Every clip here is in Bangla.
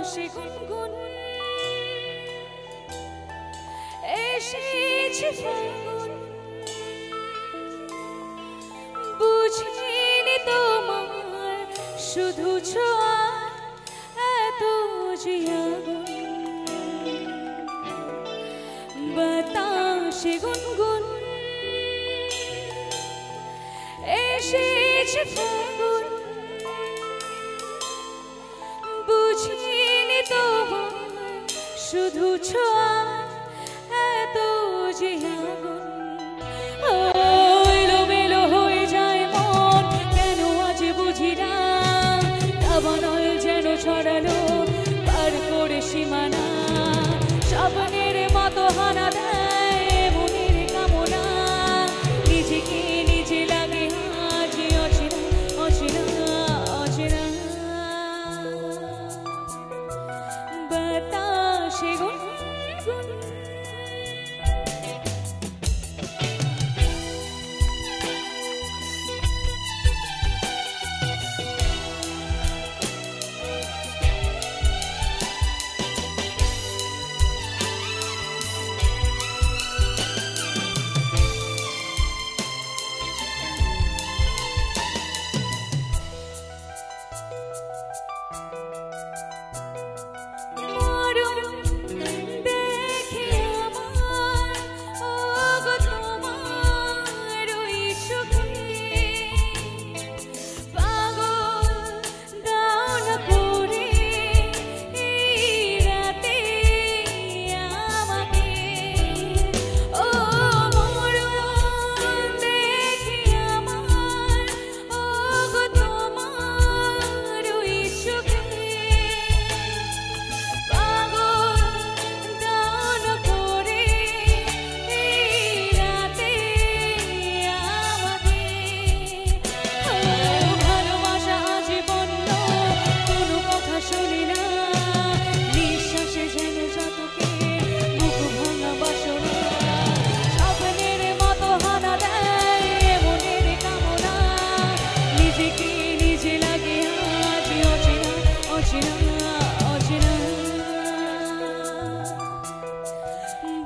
বাতাসে গুনগুন এসেছে ফাগুন, বুঝিনি তোমার শুধু ছোঁয়া এত যে আগুন। বাতাসে গুনগুন এসেছে ফাগুন, বুঝিনি তোমার শুধু ছোঁয়া এত যে আগুন। এলোমেলো হয়ে যায় মন, কেন আজ বুঝি না। দাবানল যেন ছড়ালো পার করে সীমানা, স্বপ্নের মতো হানা দেয় মনের কামনা। নিজেকে নিজে লাগে আজ অচেনা অচেনা অচেনা। বাতাসে গুনগুন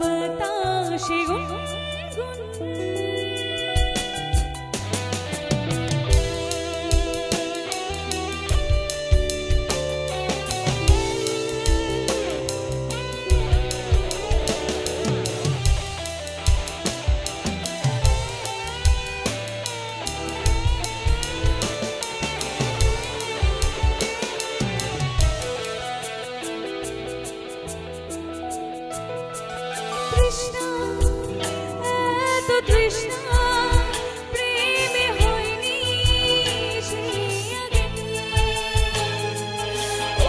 বাতাসে গুনগুন তৃষ্ণা এত তৃষ্ণা প্রেমে হয়নি সেই আগে।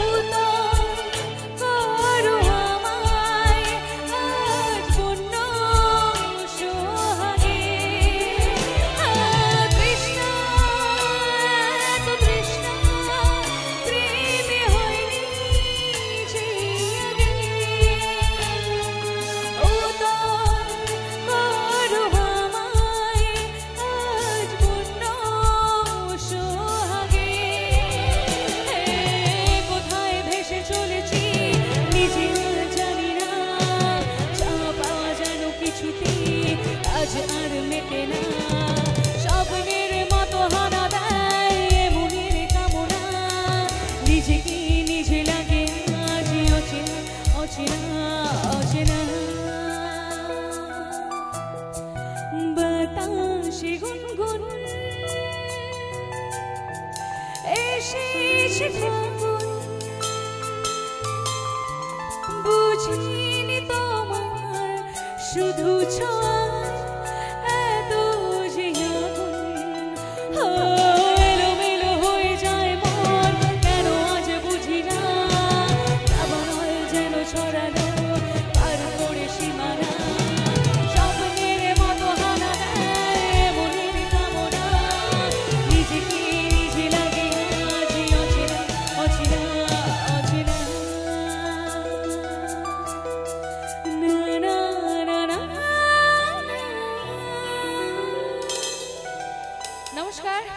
উদর করো আমায় আজ পূর্ণ সোহাগে। তৃষ্ণা এত তৃষ্ণা প্রেমে হয়নি সেই আগে। আজ আর মেটে না, স্বপ্নের মতো হানা দেয় মনের কামনা। নিজেকে নিজে লাগে আজ অচেনা অচেনা অচেনা। বাতাসে গুনগুন এসেছে ফাগুন, বুঝিনি তোমার শুধু ছোঁয়া এত যে আগুন। এলোমেলো হয়ে যায় মন, কেন আজ বুঝি না। দাবানল যেন ছড়ালো পার করে সীমানা, স্বপ্নের মতো হানা দেয় মনের কামনা। নিজেকে নিজে লাগে আজ অচেনা অচেনা অচেনা। নমস্কার।